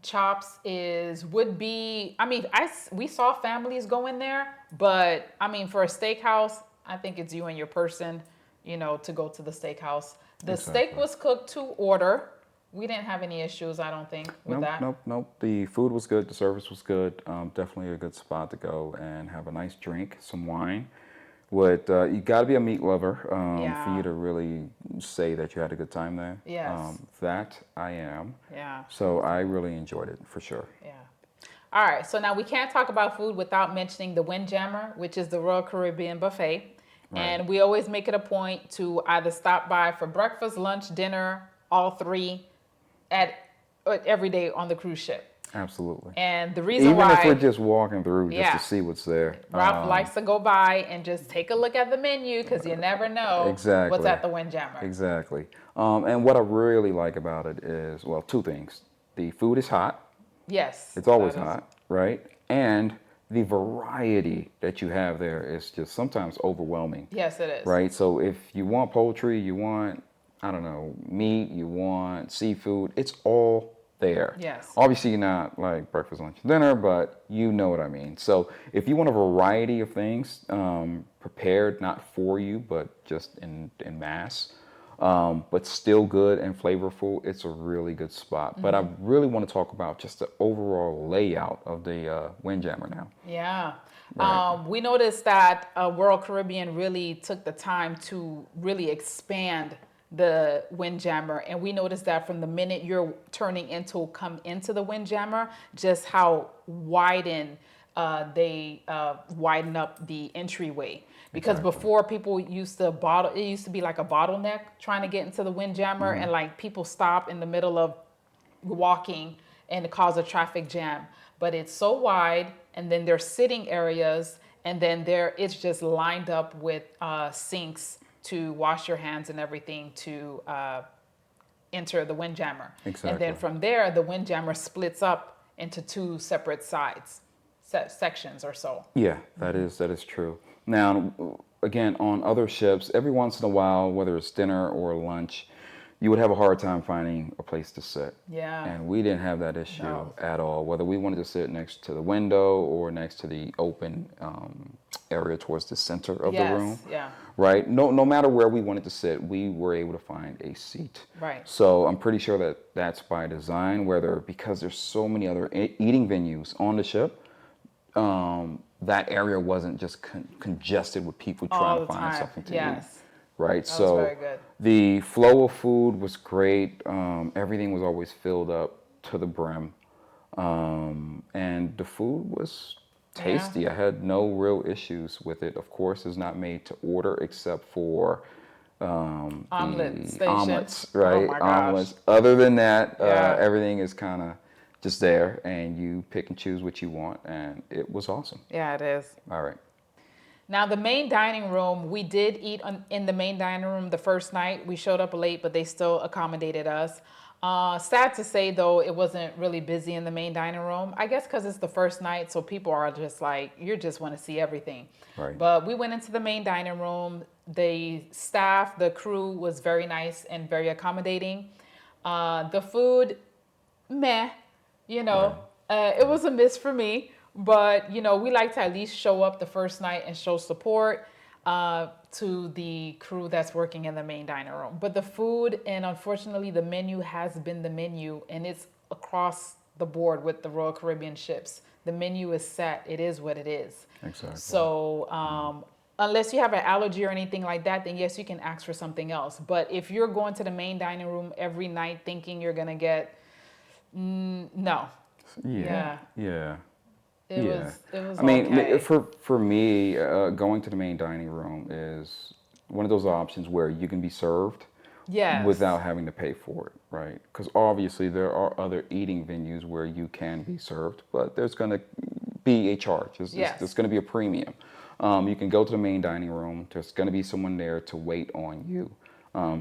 [SPEAKER 1] Chops would be, I mean, we saw families go in there, but I mean, for a steakhouse, I think it's you and your person, you know, to go to the steakhouse. The steak was cooked to order. We didn't have any issues, I don't think, with that.
[SPEAKER 2] Nope. The food was good. The service was good. Definitely a good spot to go and have a nice drink, some wine. You got to be a meat lover for you to really say that you had a good time there.
[SPEAKER 1] Yes.
[SPEAKER 2] That I am.
[SPEAKER 1] Yeah.
[SPEAKER 2] So I really enjoyed it for sure.
[SPEAKER 1] Yeah. All right. So now we can't talk about food without mentioning the Windjammer, which is the Royal Caribbean buffet.
[SPEAKER 2] Right.
[SPEAKER 1] And we always make it a point to either stop by for breakfast, lunch, dinner, all three every day on the cruise ship.
[SPEAKER 2] Absolutely.
[SPEAKER 1] And the reason why,
[SPEAKER 2] even if we're just walking through just
[SPEAKER 1] Yeah.
[SPEAKER 2] to see what's there.
[SPEAKER 1] Ralph likes to go by and just take a look at the menu because you never know
[SPEAKER 2] Exactly.
[SPEAKER 1] what's at the Windjammer.
[SPEAKER 2] Exactly. And what I really like about it is, well, two things. The food is hot.
[SPEAKER 1] Yes.
[SPEAKER 2] It's always
[SPEAKER 1] that is-
[SPEAKER 2] hot, right? And the variety that you have there is just sometimes overwhelming,
[SPEAKER 1] Yes, it is.
[SPEAKER 2] right? So if you want poultry, you want, I don't know, meat, you want seafood, it's all there.
[SPEAKER 1] Yes.
[SPEAKER 2] Obviously, you're not like breakfast, lunch, and dinner, but you know what I mean. So if you want a variety of things prepared, not for you, but just in mass, but still good and flavorful, it's a really good spot. But I really want to talk about just the overall layout of the Windjammer now.
[SPEAKER 1] Yeah.
[SPEAKER 2] Right.
[SPEAKER 1] We noticed that World Caribbean really took the time to really expand the Windjammer. And we noticed that from the minute you're come into the Windjammer, just how they widen up the entryway. Because before people it used to be like a bottleneck trying to get into the Windjammer, and like people stop in the middle of walking and cause a traffic jam. But it's so wide, and then there's sitting areas, and then it's just lined up with sinks to wash your hands and everything to enter the Windjammer.
[SPEAKER 2] Exactly.
[SPEAKER 1] And then from there, the Windjammer splits up into two separate sections or so.
[SPEAKER 2] Yeah, that is true. Now, again, on other ships, every once in a while, whether it's dinner or lunch, you would have a hard time finding a place to sit.
[SPEAKER 1] Yeah.
[SPEAKER 2] And we didn't have that issue
[SPEAKER 1] No.
[SPEAKER 2] at all, whether we wanted to sit next to the window or next to the open area towards the center of the room.
[SPEAKER 1] Yeah.
[SPEAKER 2] Right? No matter where we wanted to sit, we were able to find a seat.
[SPEAKER 1] Right.
[SPEAKER 2] So I'm pretty sure that that's by design, because there's so many other eating venues on the ship, that area wasn't just congested with people trying to find something to eat. Right.
[SPEAKER 1] That was very good.
[SPEAKER 2] The flow of food was great. Everything was always filled up to the brim. And the food was tasty. I had no real issues with it. Of course, it's not made to order except for
[SPEAKER 1] Omelets,
[SPEAKER 2] right?
[SPEAKER 1] Oh my gosh.
[SPEAKER 2] Omelets. Other than that,
[SPEAKER 1] Yeah.
[SPEAKER 2] everything is kind of just there, and you pick and choose what you want, and it was awesome.
[SPEAKER 1] Yeah, it is.
[SPEAKER 2] All right.
[SPEAKER 1] Now, the main dining room, we did eat in the main dining room the first night. We showed up late, but they still accommodated us. Sad to say, though, it wasn't really busy in the main dining room. I guess because it's the first night, so people are just like, you just want to see everything.
[SPEAKER 2] Right.
[SPEAKER 1] But we went into the main dining room. The staff, the crew was very nice and very accommodating. The food, meh, you know, it was a miss for me. But, you know, we like to at least show up the first night and show support to the crew that's working in the main dining room. But the food, and unfortunately, the menu has been the menu, and it's across the board with the Royal Caribbean ships. The menu is set. It is what it is.
[SPEAKER 2] Exactly.
[SPEAKER 1] So unless you have an allergy or anything like that, then yes, you can ask for something else. But if you're going to the main dining room every night thinking you're going to get, no.
[SPEAKER 2] Yeah.
[SPEAKER 1] It was
[SPEAKER 2] I mean,
[SPEAKER 1] okay.
[SPEAKER 2] for me, going to the main dining room is one of those options where you can be served without having to pay for it, right? Because obviously there are other eating venues where you can be served, but there's going to be a charge. There's going to be a premium. You can go to the main dining room. There's going to be someone there to wait on you.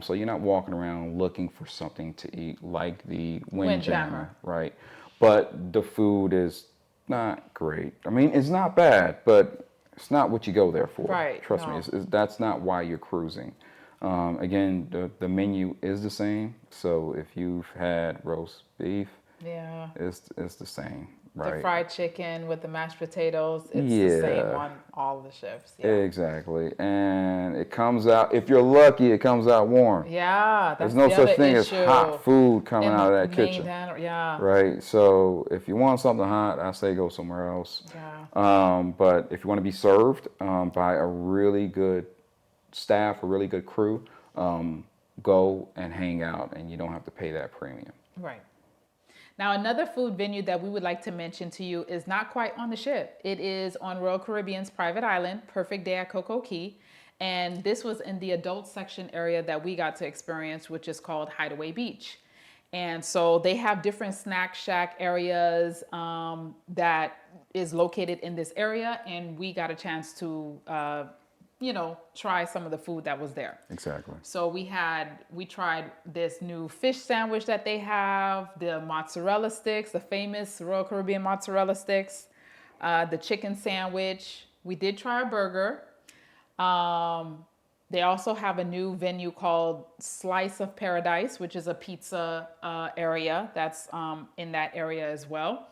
[SPEAKER 2] So you're not walking around looking for something to eat like the Windjammer, right? But the food is not great. I mean, it's not bad, but it's not what you go there for.
[SPEAKER 1] Right.
[SPEAKER 2] Trust me, that's not why you're cruising. Again, the menu is the same. So if you've had roast beef, it's the same. Right.
[SPEAKER 1] The fried chicken with the mashed potatoes, it's the same on all the ships. Yeah.
[SPEAKER 2] Exactly. And it comes out, if you're lucky, it comes out warm.
[SPEAKER 1] Yeah, that's
[SPEAKER 2] There's no
[SPEAKER 1] the
[SPEAKER 2] such
[SPEAKER 1] other
[SPEAKER 2] thing
[SPEAKER 1] issue.
[SPEAKER 2] as hot food coming
[SPEAKER 1] In
[SPEAKER 2] out of
[SPEAKER 1] the
[SPEAKER 2] that kitchen.
[SPEAKER 1] Yeah.
[SPEAKER 2] Right. So if you want something hot, I say go somewhere else.
[SPEAKER 1] Yeah.
[SPEAKER 2] But if you want to be served by a really good staff, a really good crew, go and hang out, and you don't have to pay that premium.
[SPEAKER 1] Right. Now, another food venue that we would like to mention to you is not quite on the ship. It is on Royal Caribbean's private island, Perfect Day at Coco Key. And this was in the adult section area that we got to experience, which is called Hideaway Beach. And so they have different snack shack areas that is located in this area. And we got a chance to try some of the food that was there.
[SPEAKER 2] Exactly.
[SPEAKER 1] So we tried this new fish sandwich that they have, the mozzarella sticks, the famous Royal Caribbean mozzarella sticks, the chicken sandwich. We did try a burger. They also have a new venue called Slice of Paradise, which is a pizza area that's in that area as well.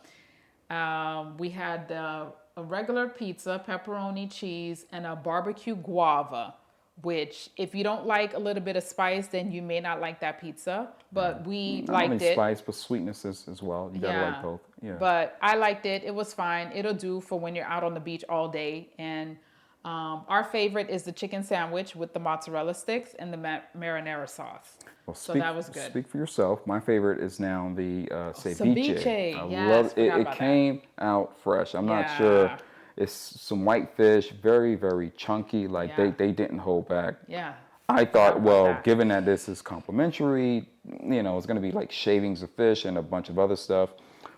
[SPEAKER 1] We had a regular pizza, pepperoni, cheese, and a barbecue guava, which if you don't like a little bit of spice, then you may not like that pizza. But we liked it. Not only
[SPEAKER 2] spice, but sweetness as well. You gotta like both. Yeah.
[SPEAKER 1] But I liked it. It was fine. It'll do for when you're out on the beach all day. And our favorite is the chicken sandwich with the mozzarella sticks and the marinara sauce. Well, so that was good.
[SPEAKER 2] Speak for yourself. My favorite is now the ceviche.
[SPEAKER 1] I
[SPEAKER 2] love it. It came out fresh. I'm not sure. It's some white fish, very, very chunky. Like they didn't hold back.
[SPEAKER 1] Yeah.
[SPEAKER 2] I thought, well, given that this is complimentary, it's going to be like shavings of fish and a bunch of other stuff.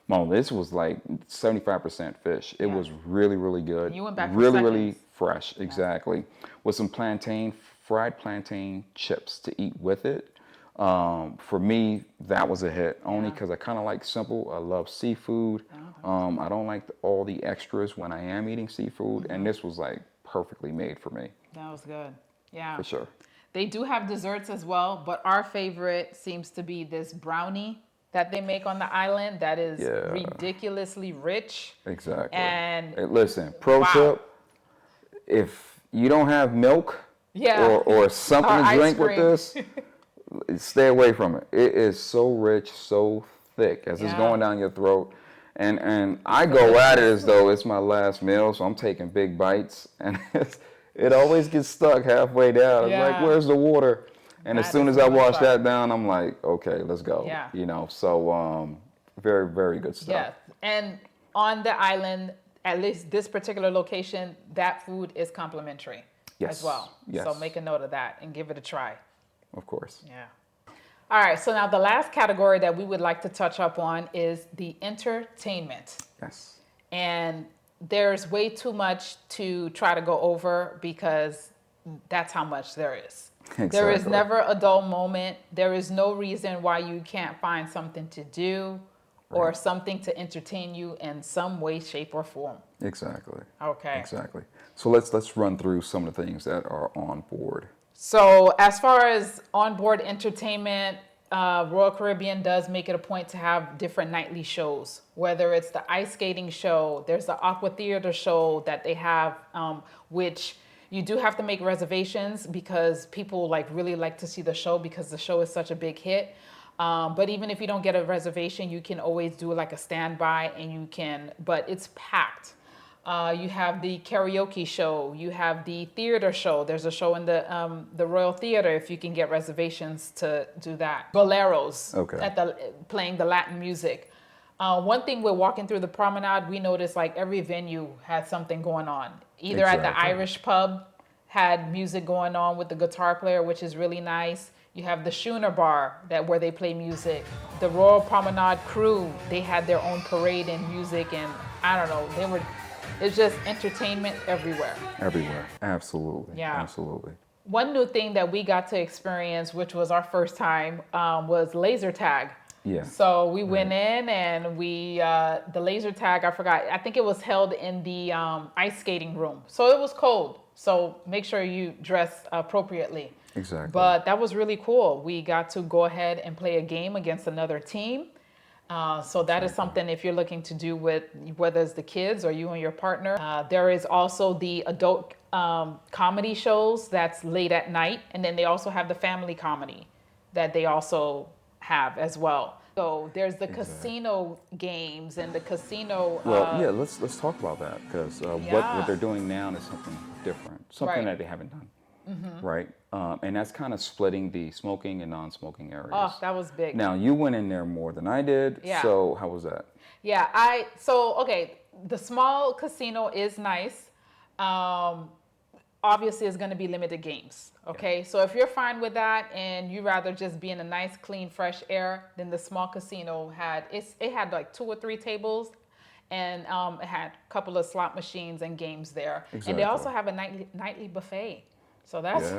[SPEAKER 2] Well, this was like 75% fish. It was really, really good.
[SPEAKER 1] And you went back for
[SPEAKER 2] really,
[SPEAKER 1] seconds.
[SPEAKER 2] really fresh. Exactly. With some fried plantain chips to eat with it. For me, that was a hit, only because I kind of like simple. I love seafood. I don't like all the extras when I am eating seafood, and this was like perfectly made for me.
[SPEAKER 1] That was good. Yeah.
[SPEAKER 2] For sure.
[SPEAKER 1] They do have desserts as well, but our favorite seems to be this brownie that they make on the island that is ridiculously rich.
[SPEAKER 2] Exactly.
[SPEAKER 1] And
[SPEAKER 2] hey, listen, pro tip, if you don't have milk or something to drink with this, stay away from it. It is so rich, so thick as it's going down your throat. And I go at it as though it's my last meal, so I'm taking big bites, and it always gets stuck halfway down. It's like, where's the water? And as soon as I wash that down, I'm like, okay, let's go.
[SPEAKER 1] Yeah.
[SPEAKER 2] So very, very good stuff.
[SPEAKER 1] Yeah. And on the island, at least this particular location, that food is complimentary as well.
[SPEAKER 2] Yes.
[SPEAKER 1] So make a note of that and give it a try.
[SPEAKER 2] Of course.
[SPEAKER 1] Yeah. All right. So now the last category that we would like to touch up on is the entertainment.
[SPEAKER 2] Yes.
[SPEAKER 1] And there's way too much to try to go over because that's how much there is. Exactly. There is never a dull moment. There is no reason why you can't find something to do or something to entertain you in some way, shape, or form.
[SPEAKER 2] Exactly.
[SPEAKER 1] Okay.
[SPEAKER 2] Exactly. So let's run through some of the things that are on board.
[SPEAKER 1] So as far as onboard entertainment, Royal Caribbean does make it a point to have different nightly shows, whether it's the ice skating show, there's the aqua theater show that they have, which you do have to make reservations because people really like to see the show because the show is such a big hit. But even if you don't get a reservation, you can always do like a standby but it's packed. You have the karaoke show, you have the theater show. There's a show in the Royal Theater if you can get reservations to do that. Boleros playing the Latin music. One thing we're walking through the promenade, we noticed every venue had something going on. Either at the Irish pub had music going on with the guitar player, which is really nice. You have the Schooner Bar where they play music. The Royal Promenade crew, they had their own parade and music, and I don't know, it's just entertainment everywhere.
[SPEAKER 2] Everywhere, absolutely.
[SPEAKER 1] Yeah,
[SPEAKER 2] absolutely.
[SPEAKER 1] One new thing that we got to experience, which was our first time, was laser tag.
[SPEAKER 2] Yeah.
[SPEAKER 1] So we went in and the laser tag, I think it was held in the ice skating room. So it was cold. So make sure you dress appropriately.
[SPEAKER 2] Exactly.
[SPEAKER 1] But that was really cool. We got to go ahead and play a game against another team. So that is something if you're looking to do with whether it's the kids or you and your partner. There is also the adult comedy shows that's late at night. And then they also have the family comedy that they also have as well. So there's the casino games and the casino.
[SPEAKER 2] Let's talk about that because what they're doing now is something different, something that they haven't done. Right? And that's kind of splitting the smoking and non-smoking areas.
[SPEAKER 1] Oh, that was big.
[SPEAKER 2] Now, you went in there more than I did, so how was that?
[SPEAKER 1] Yeah, the small casino is nice. Obviously, it's going to be limited games, okay? So if you're fine with that and you rather just be in a nice, clean, fresh air, then the small casino had 2 or 3 tables, and it had a couple of slot machines and games there. Exactly. And they also have a nightly buffet. So that's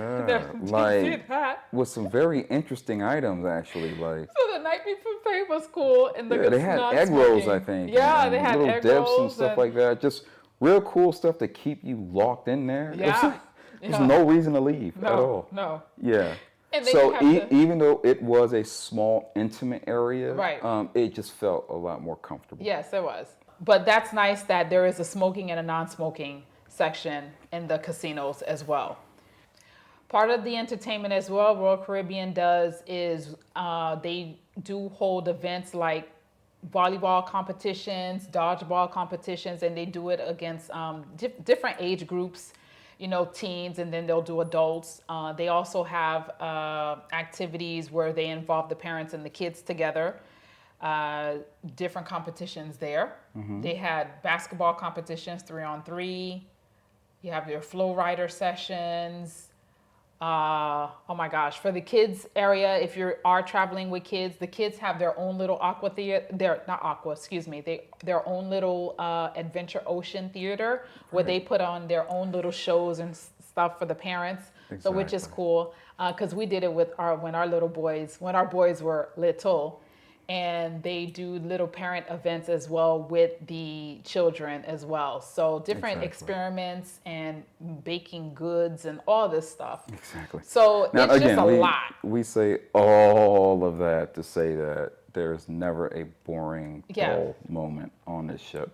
[SPEAKER 2] with some very interesting items actually.
[SPEAKER 1] So the nightly buffet was cool, and
[SPEAKER 2] they had egg rolls, I think.
[SPEAKER 1] Yeah, they had
[SPEAKER 2] little dips and stuff like that. Just real cool stuff to keep you locked in there.
[SPEAKER 1] Yeah,
[SPEAKER 2] there's no reason to leave at all.
[SPEAKER 1] No.
[SPEAKER 2] Yeah. So even though it was a small, intimate area, it just felt a lot more comfortable.
[SPEAKER 1] Yes, it was. But that's nice that there is a smoking and a non-smoking section in the casinos as well. Part of the entertainment as well, Royal Caribbean does is they do hold events like volleyball competitions, dodgeball competitions, and they do it against different age groups, teens, and then they'll do adults. They also have activities where they involve the parents and the kids together, different competitions there. They had basketball competitions, 3-on-3. You have your flow rider sessions. Oh my gosh, for the kids area, if you are traveling with kids, the kids have their own little their own little adventure ocean theater where they put on their own little shows and stuff for the parents. So which is cool because we did it with when our boys were little. And they do little parent events as well with the children as well. So different experiments and baking goods and all this stuff.
[SPEAKER 2] Exactly.
[SPEAKER 1] So now, it's just a lot.
[SPEAKER 2] We say all of that to say that there's never a boring, dull moment on this ship.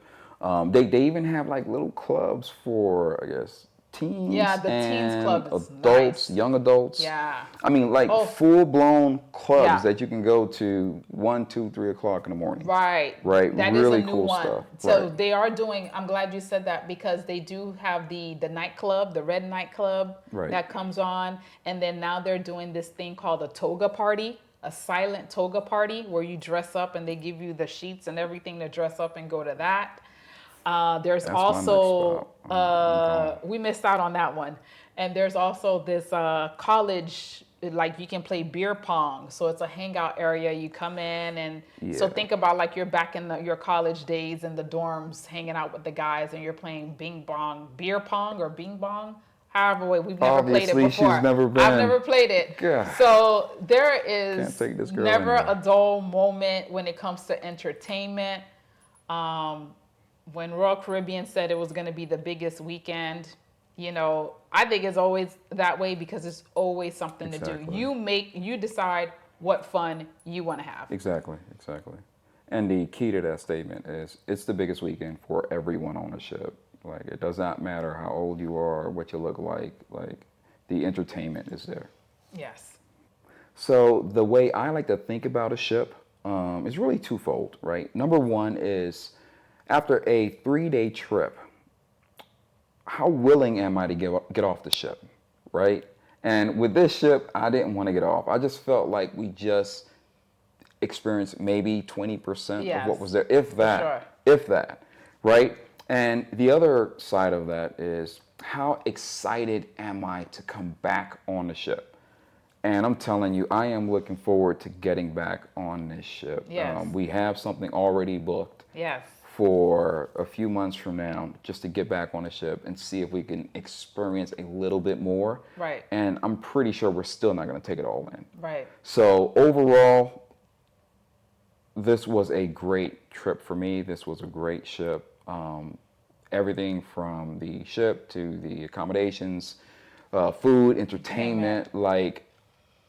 [SPEAKER 2] They even have little clubs for, I guess, teens.
[SPEAKER 1] Yeah, the teens club is
[SPEAKER 2] adults,
[SPEAKER 1] nice.
[SPEAKER 2] Young adults.
[SPEAKER 1] Yeah.
[SPEAKER 2] I mean, full-blown clubs that you can go to 1, 2, 3 o'clock in the morning.
[SPEAKER 1] Right.
[SPEAKER 2] Right.
[SPEAKER 1] That
[SPEAKER 2] really
[SPEAKER 1] is a new
[SPEAKER 2] cool
[SPEAKER 1] one.
[SPEAKER 2] Stuff.
[SPEAKER 1] So they are doing, I'm glad you said that because they do have the nightclub, the red nightclub that comes on. And then now they're doing this thing called a toga party, a silent toga party where you dress up and they give you the sheets and everything to dress up and go to that. There's also, we missed out on that one. And there's also this college like you can play beer pong. So it's a hangout area. You come in and so
[SPEAKER 2] Yeah.
[SPEAKER 1] think about like you're back in your college days in the dorms hanging out with the guys and you're playing beer pong or bing bong. However way, we've never played it
[SPEAKER 2] Obviously,
[SPEAKER 1] before.
[SPEAKER 2] she's never
[SPEAKER 1] I've
[SPEAKER 2] been.
[SPEAKER 1] never played it.
[SPEAKER 2] God.
[SPEAKER 1] So there
[SPEAKER 2] Can't
[SPEAKER 1] is
[SPEAKER 2] take this girl
[SPEAKER 1] never
[SPEAKER 2] anywhere.
[SPEAKER 1] a dull moment when it comes to entertainment. When Royal Caribbean said it was going to be the biggest weekend, you know, I think it's always that way because it's always something to do.
[SPEAKER 2] Exactly.
[SPEAKER 1] You decide what fun you want to have.
[SPEAKER 2] Exactly. And the key to that statement is it's the biggest weekend for everyone on the ship. Like, it does not matter how old you are or what you look like. Like, the entertainment is there.
[SPEAKER 1] Yes.
[SPEAKER 2] So the way I like to think about a ship is really twofold, right? Number one is after a 3-day trip, how willing am I to get off the ship, right? And with this ship, I didn't want to get off. I just felt like we just experienced maybe 20% of what was there, if that, right? And the other side of that is how excited am I to come back on the ship? And I'm telling you, I am looking forward to getting back on this ship.
[SPEAKER 1] Yes.
[SPEAKER 2] We have something already booked.
[SPEAKER 1] Yes.
[SPEAKER 2] For a few months from now, just to get back on the ship and see if we can experience a little bit more.
[SPEAKER 1] Right.
[SPEAKER 2] And I'm pretty sure we're still not going to take it all in.
[SPEAKER 1] Right.
[SPEAKER 2] So overall, this was a great trip for me. This was a great ship. Everything from the ship to the accommodations, food, entertainment. Like,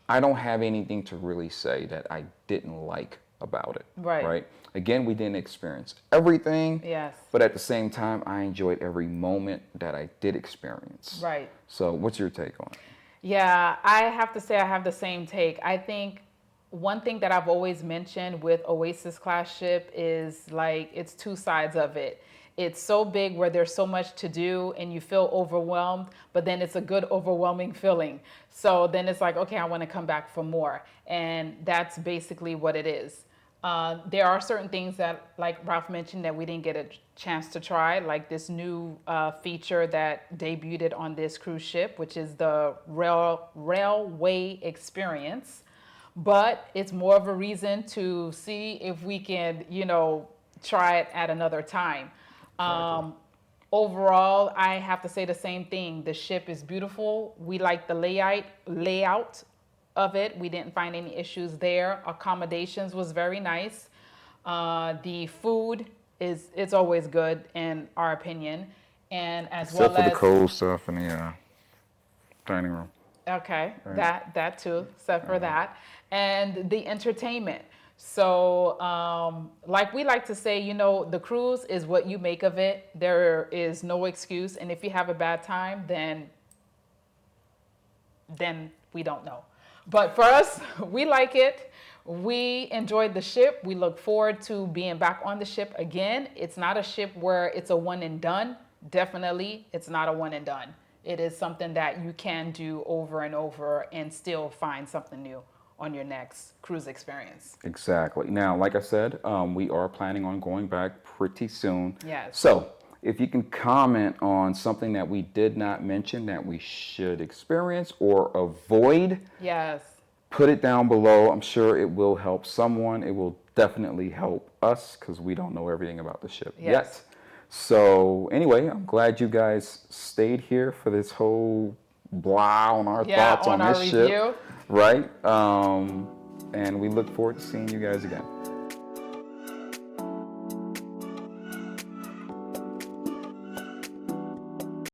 [SPEAKER 2] I don't have anything to really say that I didn't like about it. Right. Again, we didn't experience everything.
[SPEAKER 1] Yes.
[SPEAKER 2] But at the same time, I enjoyed every moment that I did experience.
[SPEAKER 1] Right.
[SPEAKER 2] So what's your take on it?
[SPEAKER 1] Yeah, I have to say I have the same take. I think one thing that I've always mentioned with Oasis class ship is like it's two sides of it. It's so big where there's so much to do and you feel overwhelmed, but then it's a good overwhelming feeling. So then it's like, okay, I want to come back for more. And that's basically what it is. There are certain things that, like Ralph mentioned, that we didn't get a chance to try, like this new feature that debuted on this cruise ship, which is the railway experience. But it's more of a reason to see if we can, you know, try it at another time. Exactly. Overall, I have to say the same thing. The ship is beautiful. We like the layout of it. We didn't find any issues there. Accommodations was very nice. The food it's always good in our opinion, and as
[SPEAKER 2] Except
[SPEAKER 1] well
[SPEAKER 2] for
[SPEAKER 1] as
[SPEAKER 2] the cold stuff in the dining room.
[SPEAKER 1] okay, right. that too, except for that, and the entertainment. So, like we like to say, you know, the cruise is what you make of it. There is no excuse, and if you have a bad time, then we don't know. But for us, we like it. We enjoyed the ship. We look forward to being back on the ship again. It's not a ship where it's a one and done. Definitely, it's not a one and done. It is something that you can do over and over and still find something new on your next cruise experience.
[SPEAKER 2] Exactly. Now, like I said, we are planning on going back pretty soon.
[SPEAKER 1] Yes.
[SPEAKER 2] So if you can comment on something that we did not mention that we should experience or avoid,
[SPEAKER 1] yes,
[SPEAKER 2] put it down below. I'm sure it will help someone. It will definitely help us because we don't know everything about the ship yet. So anyway, I'm glad you guys stayed here for this whole blah on our thoughts on this ship. Right? And we look forward to seeing you guys again.